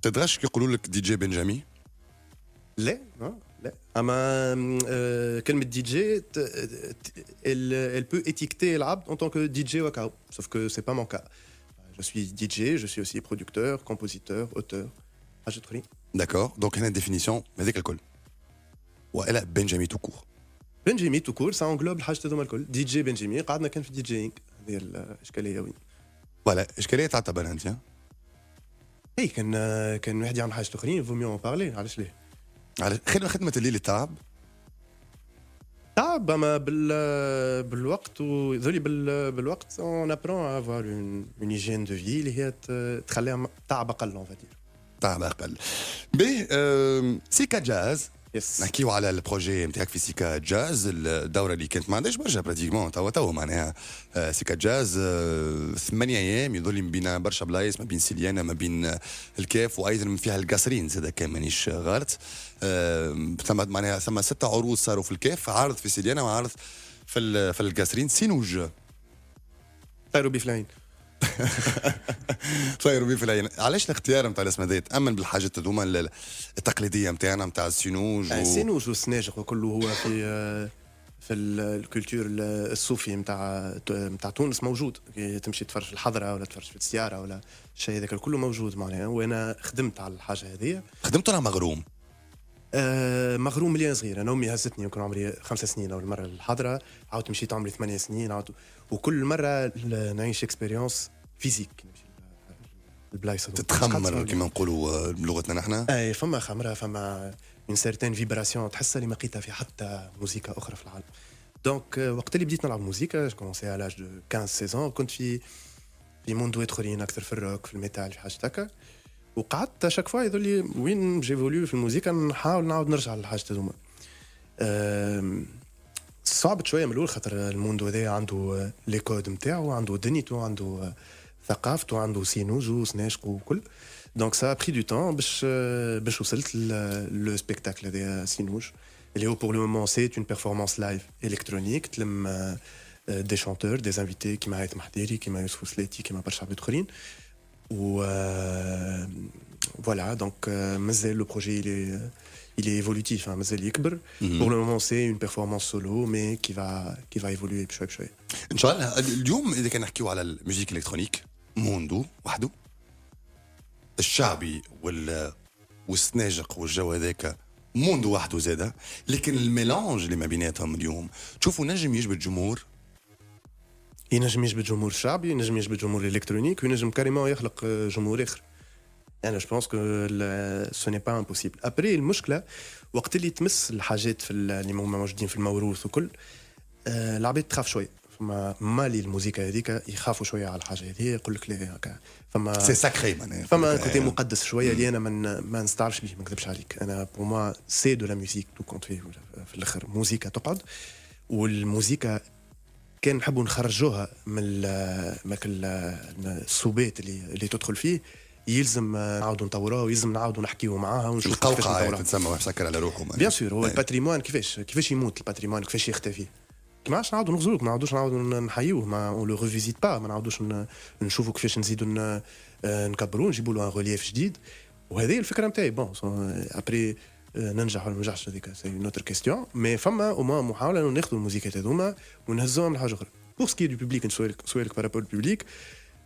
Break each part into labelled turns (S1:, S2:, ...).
S1: تدرش كيقولوا لك دي جي بنجامي؟
S2: لا لا اما كلمه دي جي elle peut étiqueter l'abd en tant que DJ wakao sauf que c'est pas mon cas. Je suis DJ, je suis aussi producteur, compositeur, auteur. حاجه اخرين.
S1: D'accord, donc هنا الديفينيسيون هذيك الكل. والا بنجامي تو كور.
S2: بنجيمي تو كور سا انغلوب الحاجات هذوما الكل. دي جي بنجيمي قعدنا كان في دي جيينغ هذه الاشكاليه وين.
S1: فوالا اشكاليه تعتبر انت.
S2: اي كان واحد يعمل حاجات اخرين فو ميو بارلي علاش ليه.
S1: على خدمه الليل التعب.
S2: تعب اما بالوقت وذولي بالوقت اون ابرون افوار اون هيجين دو في اللي هي تخليها تعب اقل اون فادير.
S1: تعب اقل. باهي سيكا جاز.
S2: يس.
S1: نحكيو على البروجي نتاعك في سيكا جاز الدوره اللي كانت ما عندهاش برشا براتيكمون توا معناها سيكا جاز 8 ايام يظل بين برشا بلايص ما بين سيليانا ما بين الكاف وايضا فيها القصرين زاد كان مانيش غلط ثم معناها ثم 6 عروض صاروا في الكاف عرض في سيليانا وعرض في القصرين سينوج
S2: طيروا بي في العين.
S1: طيروا بيه في العين. علاش الاختيار نتاع الاسم هذا يتامن بالحاجات هذوما التقليديه نتاعنا نتاع السينوج
S2: السينوج والسناجق وكله هو في الكولتور الصوفي نتاع تونس موجود. تمشي تفرج في الحضره ولا تفرج في السياره ولا الشيء هذاك كله موجود معناها. وانا خدمت على الحاجه هذه.
S1: خدمت ولا مغروم؟
S2: مغروم مليان صغير. انا امي هزتني وكان عمري 5 سنين اول مره للحضره عاود مشيت عمري 8 سنين وكل مره نعيش اكسبيريونس فيزيك نمشي البلايص
S1: تتخمر كما نقولوا بلغتنا نحن.
S2: اي فما خمره فما من سيرتين فيبراسيون تحسها اللي ما لقيتها في حتى موسيقى اخرى في العالم. دونك وقت اللي بديت نلعب موسيقى كومونسي على لاج دو 15 16 كنت في موندوات اخرين اكثر في الروك في الميتال في حاجه هكا. وقعدت شاك فوا يظل لي وين جيفوليو في الموسيقى نحاول نعاود نرجع للحاجات هذوما. صعبت شويه من الاول خاطر الموندو هذا عنده لي كود نتاعو عنده دنيتو عنده ثقافته عنده سينوج وسناشق وكل. دونك سا بري دو تون باش وصلت لو سبيكتاكل هذا سينوج اللي هو بور لو مومون سي اون بيرفورمانس لايف الكترونيك تلم دي شانتور دي انفيتي كيما هايثم حديري كيما يوسف سليتي كيما برشا عباد اخرين. و voilà donc مازال لو بروجي il est évolutif مازال يكبر. pour le moment c'est une performance solo mais qui va évoluer بشوي بشوي
S1: ان شاء الله. اليوم اذا كان نحكيو على الموسيقى الالكترونيك موندو وحده الشعبي والسناجق والجو هذاك موندو وحده زاده. لكن الميلانج اللي ما بيناتهم اليوم تشوفوا نجم يجبد الجمهور.
S2: ينجم يجبد جمهور شعبي ينجم يجبد جمهور الكترونيك وينجم كاريمون يخلق جمهور اخر. انا جو بونس كو سو ني با امبوسيبل. ابري المشكله وقت اللي تمس الحاجات في اللي موجودين في الموروث وكل العباد تخاف شويه. فما مالي الموسيقى هذيك يخافوا شويه على الحاجه هذه يقول لك لا هكا فما
S1: سي ساكري معناها
S2: فما كوتي مقدس شويه اللي انا ما نستعرفش به ما نكذبش عليك. انا بور موا سي دو لا ميوزيك تو كونت في الاخر موسيقى تقعد. والموسيقى كان نحبوا نخرجوها من الصوبات اللي تدخل فيه يلزم نعاودوا نطوروها ويلزم نعاودوا نحكيو معاها ونشوف كيفاش
S1: نطوروها. تسمى واحد سكر على روحه
S2: بيان سور. هو الباتريمون كيفاش يموت الباتريمون كيفاش يختفي. كيفاش نعاودوا نغزروك ما نعاودوش نعاودوا نحيوه ما اون لو ريفيزيت با ما نعاودوش نشوفوا كيفاش نزيدوا نكبروه نجيبوا له ان ريليف جديد. وهذه الفكره نتاعي بون ابري ننجح ولا ما ننجحش هذيك سي نوتر كيستيون مي فما او موان محاوله انه ناخذوا الموسيقات هذوما ونهزوهم لحاجه اخرى. بور سكي دو بوبليك سؤالك بارابور البوبليك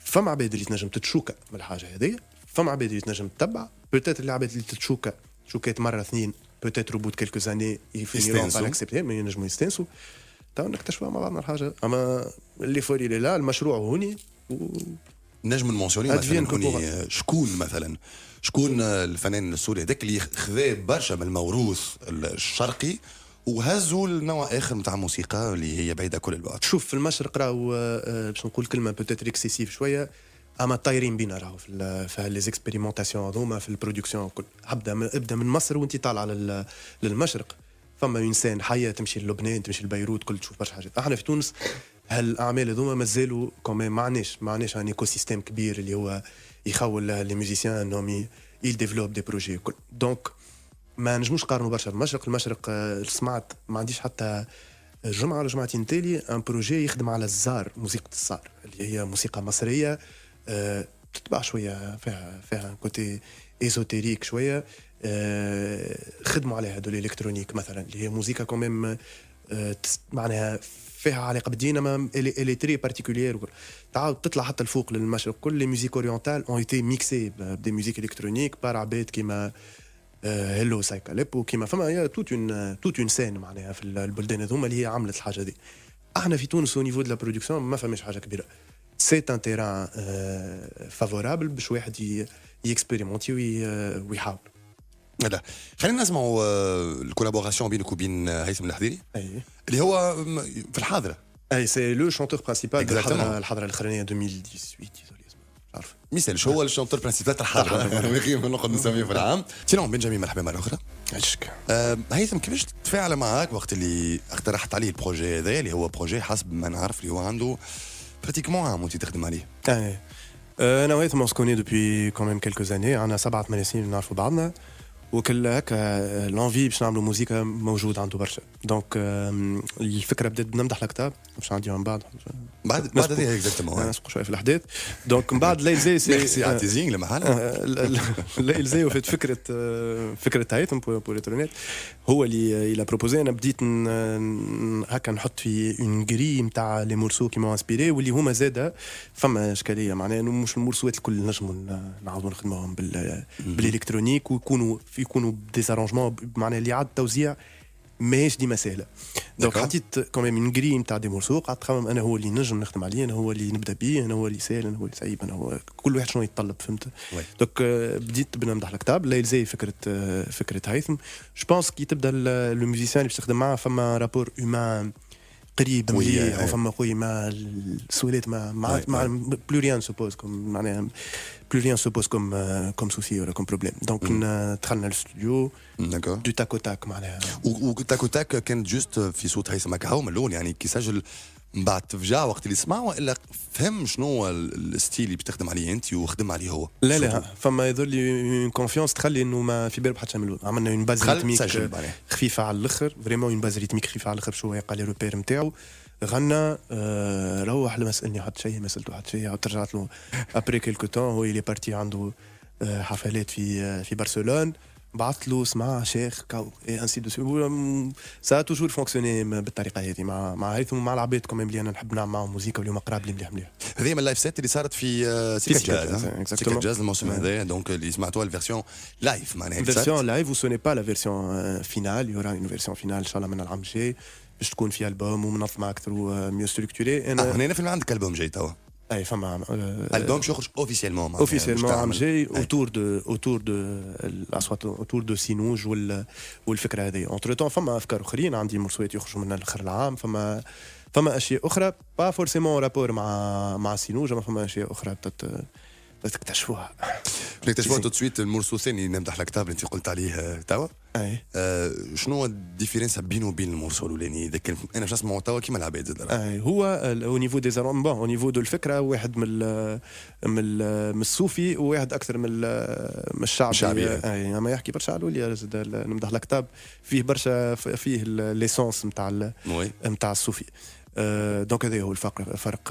S2: فما عباد اللي تنجم تتشوكا من الحاجه هذه. فما عباد اللي تنجم تتبع بوتيت اللي عباد اللي تتشوكا شوكات مره اثنين بوتيت روبوت كيلكو زاني يفينيرون با اكسبتي ما ينجموا يستنسوا تو نكتشفوا مع بعضنا الحاجه. اما اللي فوري لا المشروع هوني
S1: نجم نمونسيوني مثلا هوني شكون الفنان السوري هذاك اللي خذا برشا من الموروث الشرقي وهزوا لنوع اخر نتاع موسيقى اللي هي بعيده كل الوقت.
S2: شوف في المشرق راهو باش نقول كلمه بوتيتر اكسيسيف شويه اما طايرين بينا راهو في لي زيكسبيريمونطاسيون هذوما في البرودكسيون كل ابدا من مصر وانت طالع للمشرق. فما انسان حيه تمشي للبنان تمشي لبيروت كل تشوف برشا حاجات. احنا في تونس هالاعمال هذوما مازالوا كومي ما عندناش ان ايكو سيستيم كبير اللي هو يخول لي ميوزيسيان انهم يديفلوب دي بروجي كل. دونك ما نجموش نقارنوا برشا المشرق سمعت ما عنديش حتى جمعه ولا جمعتين تالي ان بروجي يخدم على الزار موسيقى الزار اللي هي موسيقى مصريه تتبع شويه فيها كوتي ايزوتيريك شويه خدموا عليها هذول الالكترونيك مثلا اللي هي موسيقى كوميم معناها فيها علاقه بدينا ما الي تري بارتيكولير تعاود تطلع حتى الفوق للمشرق كل لي ميوزيك اورينتال اون ايتي ميكسي بدي ميوزيك الكترونيك بار عباد كيما هيلو سايكاليب وكيما فما هي توت اون سين معناها في البلدان هذوما اللي هي عملت الحاجه دي. احنا في تونس او نيفو دو لا برودكسيون ما فماش حاجه كبيره. سي ان تيران فافورابل باش واحد يكسبيريمونتي ويحاول.
S1: لا خلينا نسمعوا الكولابوراسيون بينك وبين هيثم الحضيري
S2: اي
S1: اللي هو في الحاضره.
S2: اي سي لو شونتور برينسيبال الحضره الاخرانيه 2018 عارف
S1: مثال هو الشونتور برينسيبال تاع الحضره انا نقعد نسميه في العام. سينو بنجامين مرحبا مره اخرى.
S2: عشك
S1: هيثم كيفاش تفاعل معاك وقت اللي اقترحت عليه البروجي هذا اللي هو بروجي حسب ما نعرف اللي هو عنده براتيكمون عام وانت تخدم عليه.
S2: انا وهيثم on se connaît depuis quand même quelques années. عندنا 7 سنين نعرفوا بعضنا وكل هكا لونفي باش نعملوا موسيقى موجود عنده برشا. دونك الفكره بدات بنمدح الكتاب باش عندي من بعد
S1: هذه اكزاكتومون
S2: نسبق شويه في الحديث. دونك من بعد ليلزي سي
S1: ميرسي على تيزينغ لمحل
S2: ليلزي وفات فكره هيثم بور اترونيت هو اللي الى بروبوزي. انا بديت هكا نحط في اون غري نتاع لي مورسو كي مون انسبيري واللي هما زاده فما اشكاليه معناها انه مش المورسوات الكل نجموا نعاودوا نخدموهم بالالكترونيك ويكونوا ديزارونجمون معناها اللي عاد توزيع ماهيش ديما سهله. دونك حطيت كمان من غري نتاع دي مورسو قعدت نخمم انا هو اللي نجم نخدم عليه انا هو اللي نبدا بيه انا هو اللي سهل انا هو اللي صعيب انا هو كل واحد شنو يتطلب فهمت. دونك بديت بنمدح الكتاب لا يلزي فكره هيثم جو بونس كي تبدا لو ميوزيسيان اللي باش تخدم معاه فما رابور هيومان قريب مليح وفما خويا ما السؤالات ما بلو ريان سوبوز كوم معناها بلو ريان سوبوز كوم سوسي ولا كوم بروبليم. دونك دخلنا للاستوديو دو تاكو تاك معناها
S1: وتاكو تاك كانت جوست في صوت هيثم هكا من الاول يعني كي سجل من بعد تفجع وقت اللي سمع والا فهم شنو هو الستيل اللي بتخدم عليه انت وخدم عليه هو.
S2: لا فما يظل لي كونفيونس تخلي انه ما في بالي حتى من عملنا اون باز ريتميك خفيفه على الاخر فريمون اون باز ريتميك خفيفه على الاخر شويه قال لي روبير نتاعو غنى روح لما سالني حتى شيء ما سالته حتى شيء ترجعت له ابري كيلكو تون هو اللي بارتي عنده حفلات في برشلونه بعثت له اسمع شيخ كاو اي انسي دو سو سا توجور فونكسيوني بالطريقه هذه مع هيثم ومع العباد كمان اللي انا نحب نعمل معاهم موسيقى واللي هما قراب لي مليح.
S1: هذه من اللايف سيت اللي صارت في سيكا جاز الموسم هذا دونك اللي سمعتوها الفيرسيون لايف معناها
S2: الفيرسيون لايف وسو ني با لا فيرسيون فينال يورا اون فيرسيون فينال ان شاء الله من العام الجاي باش تكون في البوم ومنظمه اكثر وميو ستركتوري.
S1: هنا في عندك البوم جاي توا
S2: اي فما
S1: البوم باش يخرج اوفيسيلمون
S2: عام جاي اوتور دو الاصوات اوتور دو سينوج والفكره هذه. اونتر تون فما افكار اخرين عندي مرسوات يخرجوا من الاخر العام فما اشياء اخرى با فورسيمون رابور مع سينوج ما فما اشياء اخرى تكتشفوها
S1: تو سويت المرسو الثاني نمدح الكتاب اللي انت قلت عليه توا.
S2: اي
S1: شنو الديفيرنس بينه وبين المرسو الاولاني اذا كان انا باش نسمعوا توا كيما العباد زاد.
S2: هو او نيفو دي زارون او نيفو دو الفكره واحد من الصوفي وواحد اكثر من الشعبي. اي ما يحكي برشا على الوليا زاد نمدح الكتاب فيه برشا فيه ليسونس نتاع الصوفي. دونك هذا هو الفرق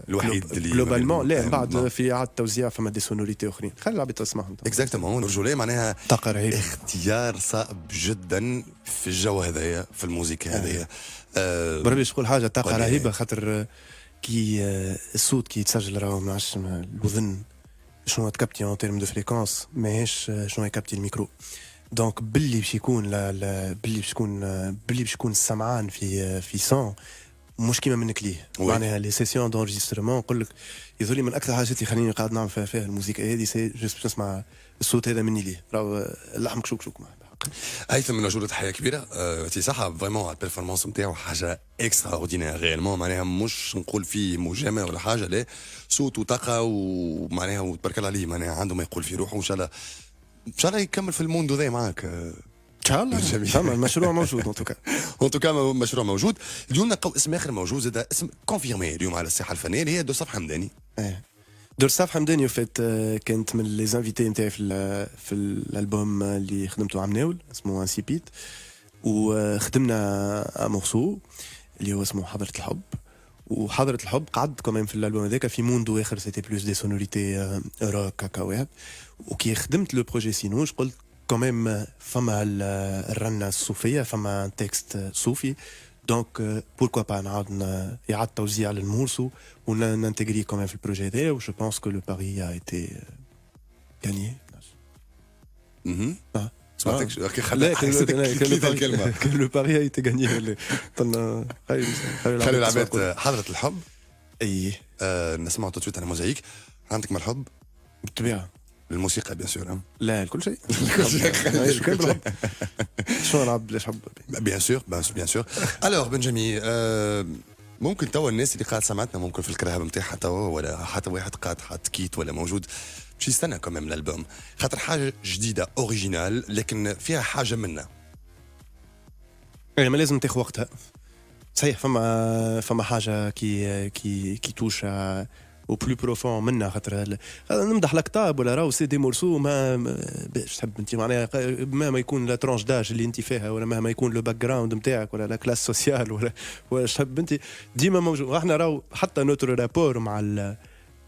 S1: الوحيد اللي
S2: جلوبالمون لا بعد في عاد توزيع فما دي سونوريتي اخرين خلي العباد تسمعهم
S1: اكزاكتومون رجولي معناها
S2: طاقه رهيبه
S1: اختيار صعب جدا في الجو هذايا في الموسيقى هذايا.
S2: بربي باش نقول حاجه طاقه رهيبه خاطر كي الصوت كي يتسجل راهو ما عادش الوذن شنو تكابتي اون تيرم دو فريكونس ماهيش شنو يكابتي الميكرو. دونك باللي باش يكون باللي باش يكون السمعان في صون مش كيما منك ليه معناها لي سيسيون دونجسترمون نقول لك يظل من اكثر حاجات يخليني قاعد نعمل فيها الموسيقى هذه سي جوست باش نسمع الصوت هذا مني ليه راهو اللحم كشوك معاه.
S1: هيثم من جودة حياة كبيرة تي صح فريمون على البيرفورمانس نتاعو حاجة اكسترا اوردينير ريالمون معناها مش نقول فيه مجامع ولا حاجة لا صوت وطاقة ومعناها وتبارك الله عليه معناها عنده ما يقول في روحه وان شاء الله يكمل في الموندو ذا معاك
S2: ان شاء الله. فما المشروع موجود
S1: ان توكا مشروع موجود. اليوم نلقاو اسم اخر موجود زاد اسم كونفيرمي اليوم على الساحه الفنيه اللي هي دوساف حمداني.
S2: دوساف حمداني وفات كانت من لي زانفيتي نتاعي في الالبوم اللي خدمته عام ناول اسمه انسيبيت وخدمنا مورسو اللي هو اسمه حضرة الحب وحضرة الحب قعد كمان في الالبوم هذاك في موندو اخر سيتي بلوس دي سونوريتي روك كاكاوات وكي خدمت لو بروجي سينوج قلت كمان فما الرنه الصوفيه فما تكست صوفي دونك بوركوا با نعاود يعاد توزيع للمورسو وننتجري كمان في البروجي هذا و جو بونس كو لو باري ا ايتي غاني
S1: سمعتك اوكي خلي الكلمه
S2: لو باري ا ايتي غاني خلي
S1: العباد حضرة الحب
S2: اي
S1: نسمعوا تو سويت انا موزايك عندك من الحب
S2: بالطبيعه
S1: الموسيقى بيان سور
S2: لا كل شيء الكل بالحب شو نلعب ليش حب
S1: بيان سور بيان سور الوغ بنجامي ممكن توا الناس اللي قاعد سمعتنا ممكن في الكرهب نتاعها توا ولا حتى واحد قاعد حاط كيت ولا موجود باش يستنى كمان الالبوم خاطر حاجه جديده اوريجينال لكن فيها حاجه منا
S2: ما لازم تاخذ وقتها صحيح فما حاجه كي توش او بلو بروفون منا خاطر نمدح لكتاب ولا راهو سي دي مورسو ما باش تحب انت معناها مهما يكون لا ترونش داج اللي انت فيها ولا مهما يكون لو باك جراوند نتاعك ولا لا كلاس سوسيال ولا تحب انت ديما موجود احنا راهو حتى نوتر رابور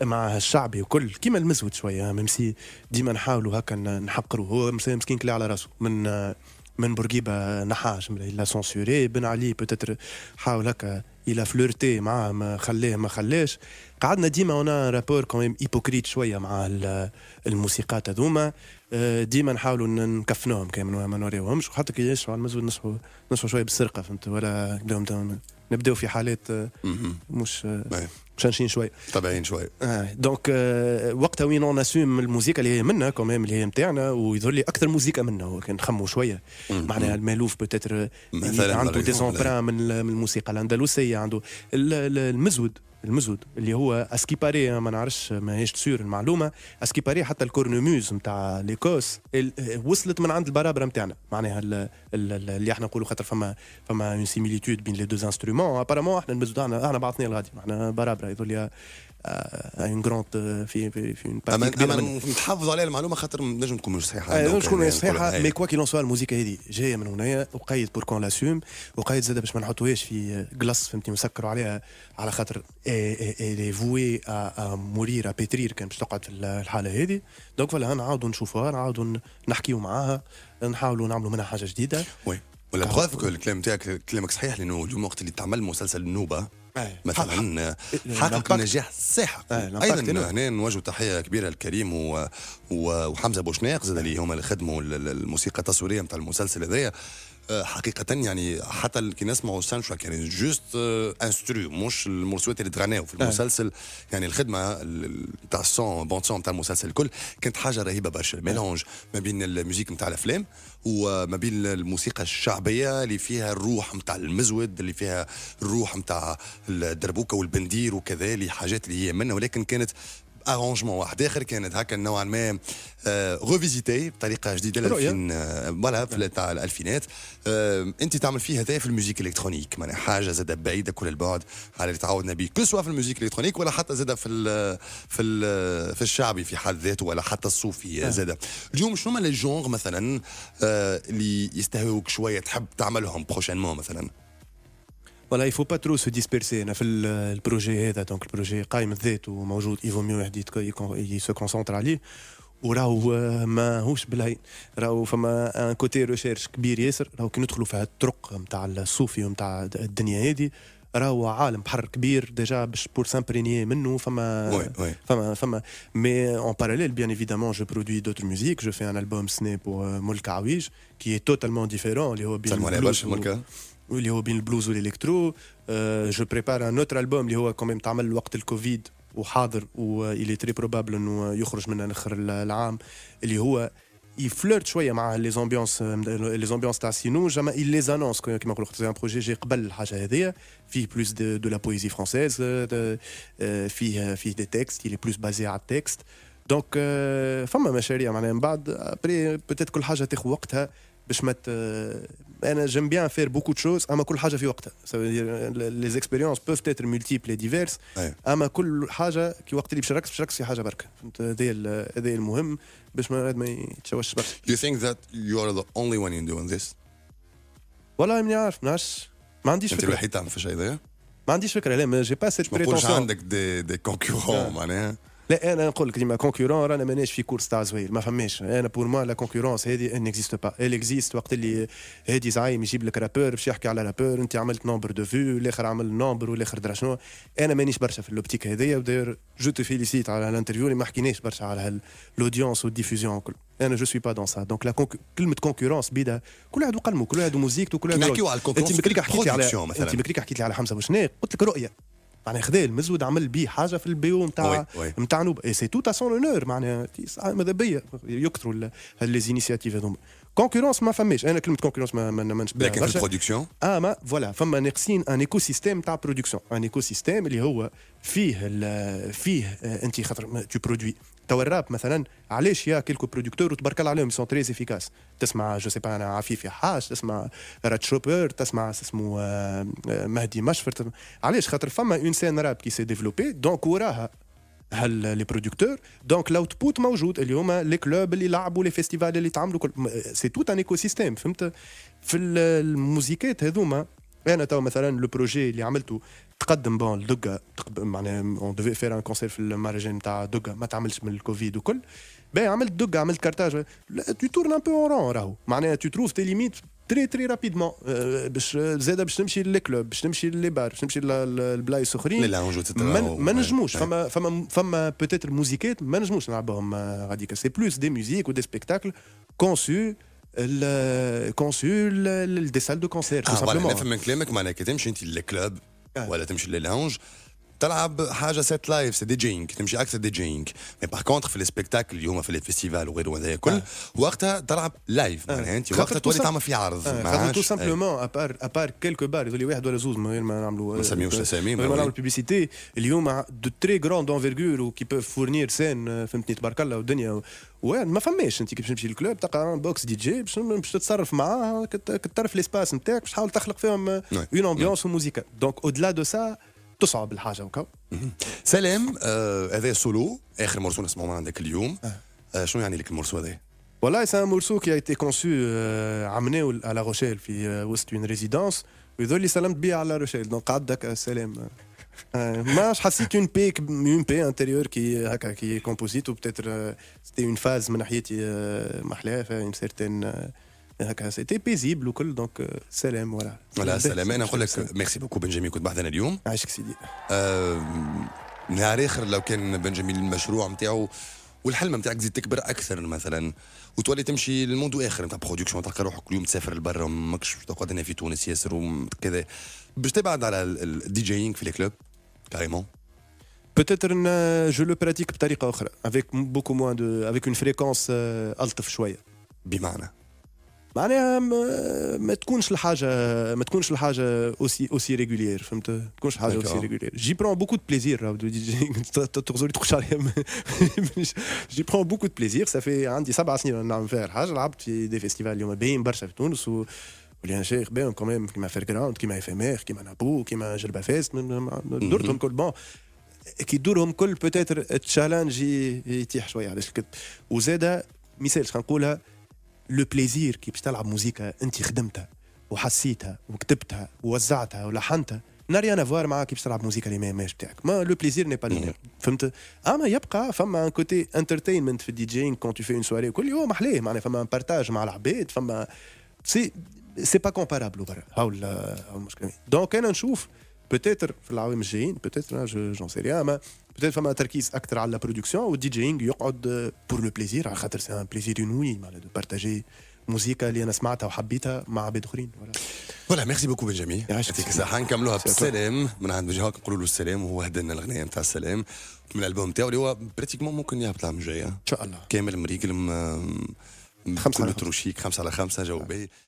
S2: مع الشعبي وكل كيما المزود شويه ميمسي ديما نحاولوا هكا نحقروا هو مسكين كلي على راسه من بورقيبه نحاش لا سونسوري بن علي بوتيتر حاول هكا الى فلورتي معاه ما خلاش قعدنا ديما هنا رابور كوميم ايبوكريت شويه مع الموسيقات هذوما ديما نحاولوا نكفنوهم كامل ما نوريوهمش وحتى كي يشعوا على المزود نصحوا شويه بالسرقه فهمت ولا نبداو في حالات مش شانشين شوي
S1: طبيعيين شوي
S2: دونك وقتها وين اون اسوم الموسيقى اللي هي منا كوميم اللي هي نتاعنا ويظهر لي اكثر موسيقى منا كان نخموا شويه معناها المالوف بوتيتر عنده دي زومبران من الموسيقى الاندلسيه عنده المزود اللي هو اسكيباري ما نعرفش ماهيش سور المعلومه اسكيباري حتى الكورنموز نتاع ليكوس وصلت من عند البرابره نتاعنا معناها اللي احنا نقولوا خاطر فما اون سيميليتود بين لي دو انسترومون ابارامون احنا المزود احنا بعثنا الغادي احنا برابره يقول لي اون جراند في اون بارتي كبيره
S1: نحافظ عليها المعلومه خاطر نجم تكون مش صحيحه
S2: نجم تكون صحيحه مي كوا كي لون سوا الموسيقى هذه جايه من هنايا وقيد بور كون لاسوم وقيد زاد باش ما نحطوهاش في كلاص فهمتي مسكروا عليها على خاطر اي فوي ا مورير ا بيترير كان باش تقعد في الحاله هذه دونك فوالا نعاودوا نشوفوها نعاودوا نحكيو معاها نحاولوا نعملوا منها حاجه جديده
S1: وي ولا بروف كو الكلام تاعك كلامك صحيح لانه اليوم وقت اللي تعمل مسلسل النوبه مثلا حقق نجاح ساحق ايضا هنا نوجه تحيه كبيره لكريم وحمزه بوشناق زاد اللي هما اللي خدموا الموسيقى التصويريه نتاع المسلسل هذايا حقيقة يعني حتى كي نسمعوا السانشوك يعني جوست انسترو مش المرسوات اللي تغناو في المسلسل يعني الخدمة تاع السون بون سون تاع المسلسل الكل كانت حاجة رهيبة برشا ميلانج ما بين الموسيقى نتاع الافلام وما بين الموسيقى الشعبية اللي فيها الروح نتاع المزود اللي فيها الروح نتاع الدربوكة والبندير وكذا اللي حاجات اللي هي منها ولكن كانت ارونجمون واحد اخر كانت هكا نوعا ما ريفيزيتي بطريقه جديده فوالا تاع الالفينات انت تعمل فيه هذا في الموسيقى الالكترونيك معناها حاجه زاد بعيده كل البعد على اللي تعودنا به كل سواء في الموسيقى الالكترونيك ولا حتى زاد في الشعبي في حد ذاته ولا حتى الصوفي زاد اليوم شنو هما لي جونغ مثلا اللي يستهويوك شويه تحب تعملهم بروشينمون مثلا
S2: ولا يفو با ترو سو ديسبيرسي انا في البروجي هذا دونك البروجي قايم الذات وموجود يفو ميو واحد يسو كونسونتر عليه وراهو ماهوش بالهين راهو فما ان كوتي ريشيرش كبير ياسر راهو كي ندخلوا في الطرق نتاع الصوفي ونتاع الدنيا هذه راهو عالم بحر كبير ديجا باش بور سامبرينيي منه فما مي اون باراليل بيان ايفيدامون جو برودوي دوتر ميوزيك جو في ان البوم سنيب ملك عويج كي اي توتالمون ديفيرون اللي هو بين اللي هو بين البلوز والالكترو جو بريبار ان اوتر البوم اللي هو كوميم تعمل وقت الكوفيد وحاضر واللي تري بروبابل انه يخرج من اخر العام اللي هو يفلرت شويه مع لي زامبيونس تاع سينو جاما il les annonce كما نقولوا سي ان بروجي جي قبل الحاجه هذيا فيه بلوس دو لا بويزي فرونسيز فيه دي تكست اللي بلوس بازي على التكست دونك فما مشاريع معناها من بعد ابري بوتيت كل حاجه تاخذ وقتها باش ما انا جيم بيان فير بوكو دو شوز اما كل حاجه في وقتها لي زيكسبيريونس بوف تيتر مولتيبل اي ديفيرس اما كل حاجه كي وقت اللي باش نركز في حاجه بركه فهمت هذا المهم باش ما يتشوش برشا.
S1: You think that you are the only one in doing this؟
S2: والله ماني عارف ما عنديش
S1: فكره. انت الوحيد تعمل في الشيء هذا؟
S2: ما عنديش فكره لا ما جي با سيت
S1: ما نقولش
S2: بريتونسيون.
S1: عندك دي كونكورون معناها.
S2: لا انا نقول لك ديما كونكورون رانا ماناش في كورس تاع زوير ما فماش. انا بور موا لا كونكورونس هذه نيكزيست با ال اكزيست وقت اللي هادي زعيم يجيب لك رابور باش يحكي على رابور انت عملت نومبر دو فيو الاخر عمل نومبر والاخر درا شنو. انا مانيش برشا في اللوبتيك هذيا وداير جو تو فيليسيت على الانترفيو اللي ما حكيناش برشا على الاودينس والديفوزيون وكل. انا جو سوي با دون سا دونك كلمه كونكورونس بيدا كل واحد وقلمه كل واحد وموزيكته كل واحد.
S1: نحكيو على الكونكورونس
S2: انت بكريك حكيت لي على
S1: مثلا.
S2: انت بكريك حكيت لي على حمزه بوشناق قلت لك رؤيه معناها خذا المزود عمل بيه حاجه في البيو نتاع نوب اي سي تو تا سون اونور معناها ماذا بيا يكثروا لي زينيسياتيف هذوما. كونكورونس ما فماش. انا كلمه كونكورونس ما نشبه
S1: لكن في البرودكسيون
S2: ما فوالا فما ناقصين ان ايكو سيستيم تاع برودكسيون. ان ايكو سيستيم اللي هو فيه انت خاطر تو برودوي توا الراب مثلا علاش يا كيلكو برودكتور وتبارك الله عليهم سون تريز افيكاس. تسمع جو سي با انا عفيف يا حاج تسمع راد شوبر تسمع اسمه مهدي مشفر. علاش خاطر فما اون سين راب كي سي ديفلوبي دونك وراها لي برودكتور دونك الاوتبوت موجود اليوم لي كلوب اللي يلعبوا لي فيستيفال اللي تعملوا كل سي توت ان ايكو سيستيم فهمت. في الموزيكات هذوما انا تو مثلا لو بروجي اللي عملته تقدم بون الدقه معناها اون دوفي فير ان كونسير في المهرجان نتاع دقه ما تعملش من الكوفيد وكل. باهي عملت دقه عملت كارتاج تو تورن ان بو اون رون راهو معناها تو تروف تي ليميت تري تري رابيدمون باش زاده باش تمشي للكلوب باش تمشي للبار باش تمشي للبلايص اخرين ما نجموش. فما بوتيتر موزيكات ما نجموش نلعبهم غاديك سي بلوس دي ميوزيك ودي سبيكتاكل كونسو دي سال دو كونسير تو سامبلومون.
S1: نفهم من كلامك معناها كي تمشي انت للكلوب ولا تمشي لللاونج تلعب حاجه سيت لايف سي دي جينج تمشي اكثر دي جينج. مي باغ كونتر في السبيكتاكل اليوم في الفيستيفال وغيره هذا كل وقتها تلعب لايف معناها انت وقتها تولي تعمل في عرض
S2: خاطر تو سامبلومون ابار كيلكو بار يولي واحد ولا زوز من غير ما نعملوا
S1: ما نسميوش اسامي
S2: ما نعملوا بيبيسيتي اليوم دو تري غراند انفيرغور وكي بوف فورنير سين فهمتني تبارك الله والدنيا ما فماش. انت كي باش تمشي للكلوب تلقى بوكس دي جي باش تتصرف معاه كتعرف ليسباس نتاعك باش تحاول تخلق فيهم اون امبيونس وموزيكا دونك اودلا دو سا تصعب الحاجه وكا.
S1: سلام هذا سولو اخر مرسو نسمعوا عندك اليوم. شنو يعني لك المرسو هذا؟
S2: والله سي ان مرسو كي ايتي كونسو عملناه على روشيل في وسط اون ريزيدونس ويظل لي سلمت بيه على روشيل دونك قعد هكا سلام ماش حسيت اون بي انتيريور كي هكا كي كومبوزيت وبتاتر سيتي اون فاز من ناحيتي محلاها في اون سيرتين هكا سيتي بيزيبل وكل دونك سلام
S1: ولا سلام. انا نقول لك ميرسي بوكو بنجامين كنت معنا اليوم.
S2: عايشك سيدي.
S1: نهار اخر لو كان بنجامين المشروع نتاعو والحلم نتاعك تزيد تكبر اكثر مثلا وتولي تمشي للموندو اخر نتاع برودكسيون تلقى روحك كل يوم تسافر لبرا ماكش تقعد هنا في تونس ياسر وكذا باش تبعد على الدي جيينغ في لي كلوب كاريمون.
S2: Peut-être je le pratique بطريقه اخرى avec beaucoup moins de avec une fréquence الطف شويه.
S1: بمعنى
S2: معناها ما تكونش الحاجه اوسي ريغولير فهمت. ما تكونش حاجه اوسي ريغولير. جي برون بوكو دو بليزير تغزولي تخش عليها. جي برون بوكو دو بليزير ça fait عندي 7 سنين نعمل فيها الحاجه. لعبت في دي فيستيفال اليوم باين برشا في تونس ولي شيخ باين كمان كيما فيرغراوند كيما اف ام ار كيما نابو كيما جربا فيست درتهم كل بون كي دورهم كل بوتيتر التشالنج يتيح شويه علاش كنت وزاده مثال شنو نقولها لو بليزير كي باش تلعب موزيكا انت خدمتها وحسيتها وكتبتها ووزعتها ولحنتها ناري فوار معاك كي باش تلعب موزيكا اللي ما بتاعك ما لو بليزير ني با لو فهمت. اما يبقى فما ان كوتي انترتينمنت في الدي جينغ كون تو في اون سواري كل يوم محليه معناها فما ان بارتاج مع العباد فما سي با كومبارابل برا هاو المشكله. دونك انا نشوف بوتيتر في العوام الجايين بوتيتر جون سي ريان ما بوتيتر فما تركيز اكثر على لا برودكسيون والدي جينغ يقعد بور لو بليزير على خاطر سي ان بليزير انوي معناها دو بارتاجي موزيكا اللي انا سمعتها وحبيتها مع عباد اخرين.
S1: فوالا ميرسي بوكو بنجامين. يعطيك الصحة. نكملوها بالسلام من عند وجهك نقولوا له السلام وهو هدلنا الغنية نتاع السلام من الالبوم نتاعو اللي هو براتيكمون ممكن يهبط العام الجاي ان
S2: شاء الله
S1: كامل مريقل
S2: 5
S1: كل تروشيك 5 على 5 جاوبي.